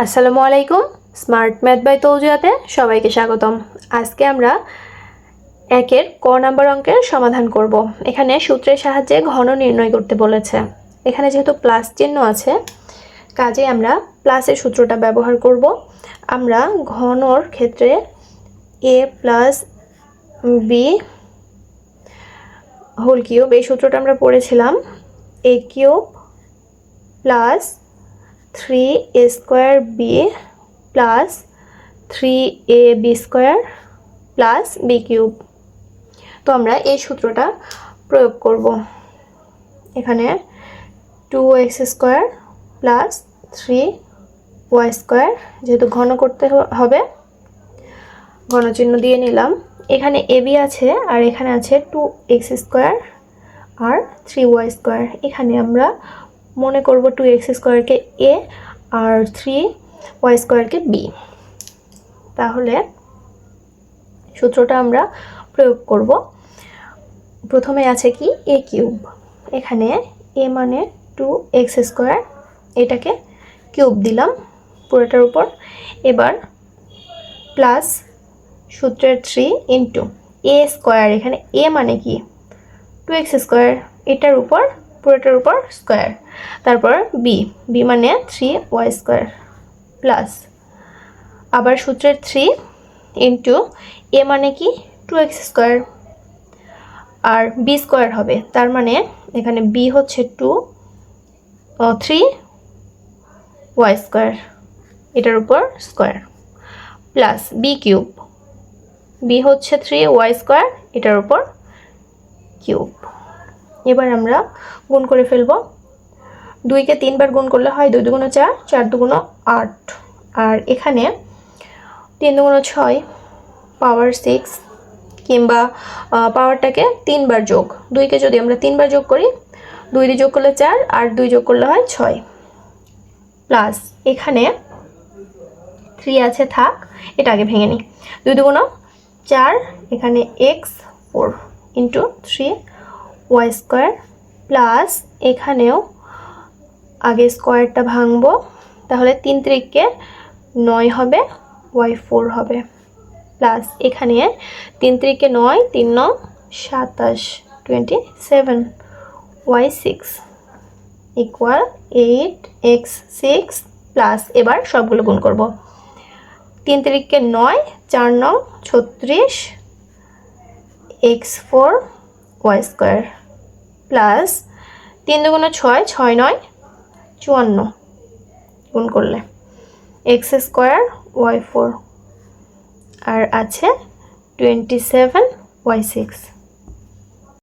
আসসালামু আলাইকুম। Smart math by তৌজিয়াতে সবাইকে স্বাগতম। আজকে আমরা একের ক নাম্বার অঙ্কের সমাধান করব। এখানে সূত্রের সাহায্যে ঘন নির্ণয় করতে বলেছে। এখানে যেহেতু প্লাস চিহ্ন আছে, কাজে আমরা প্লাসের সূত্রটা ব্যবহার করব। আমরা ঘনর ক্ষেত্রে a plus B whole cube এই সূত্রটা আমরা পড়েছিলাম। a cube plus 3a square B plus 3ab square plus B cube. তো আমরা এই সূত্রটা প্রয়োগ করব। এখানে 2x square plus 3y square, যেহেতু ঘন করতে হবে ঘন চিহ্ন দিয়ে নিলাম। এখানে ab আছে আর এখানে আছে 2x স্কোয়ার আর 3y স্কোয়ার। এখানে আমরা মনে করব 2x স্কোয়ারকে a আর 3y স্কোয়ারকে b। তাহলে সূত্রটা আমরা প্রয়োগ করব। প্রথমে আছে কি a কিউব, এখানে a মানে 2x স্কোয়ার, এটাকে কিউব দিলাম পুরোটার উপর। এবার প্লাস সূত্রের 3 ইন্টু a স্কোয়ার, এখানে a মানে কি 2x স্কোয়ার, এটার উপর পুরোটার উপর স্কোয়ার। তারপর b মানে 3y স্কোয়ার প্লাস আবার সূত্রের 3 ইন্টু a মানে কি 2x স্কোয়ার আর b স্কোয়ার হবে, তার মানে এখানে b হচ্ছে 3y স্কোয়ার, এটার উপর square plus b cube, b হচ্ছে 3y স্কোয়ার, এটার উপর কিউব। এবার আমরা গুণ করে ফেলব। 2কে 3 বার গুণ করলে হয় 2 দুগুণ 4, 4 দুগুণ 8, আর এখানে 3 দুগুণ 6 পাওয়ার 6, কিংবা পাওয়ারটাকে 3 বার যোগ। 2কে যদি আমরা 3 বার যোগ করি, 2 দিয়ে যোগ করলে 4 আর 2 যোগ করলে হয় 6 প্লাস এখানে 3 আছে থাক, এটা আগে ভেঙে নিই। 2 দুগুণ 4, এখানে x 4 into 3y square plus এখানেও আগে স্কোয়ারটা ভাঙবো, তাহলে 3 3কে 9 হবে, y 4 হবে প্লাস এখানে 3 3কে 9, 3 9 27 27, y 6 ইকুয়াল 8x 6 প্লাস এবার সবগুলো গুণ করব। 3 3কে 9, 4 9 36, x 4 y স্কোয়ার প্লাস 3 দুগুণ 6, 6 9 54 গুণ করলে x স্কোয়ার y 4 আর আছে 27 y 6।